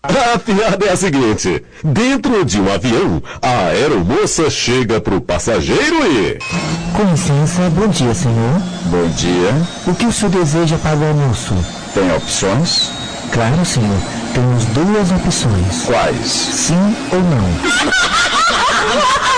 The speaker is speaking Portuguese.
A piada é a seguinte: dentro de um avião, a aeromoça chega pro passageiro e... Com licença, bom dia, senhor. Bom dia. O que o senhor deseja para o almoço? Tem opções? Claro, senhor. Temos duas opções. Quais? Sim ou não.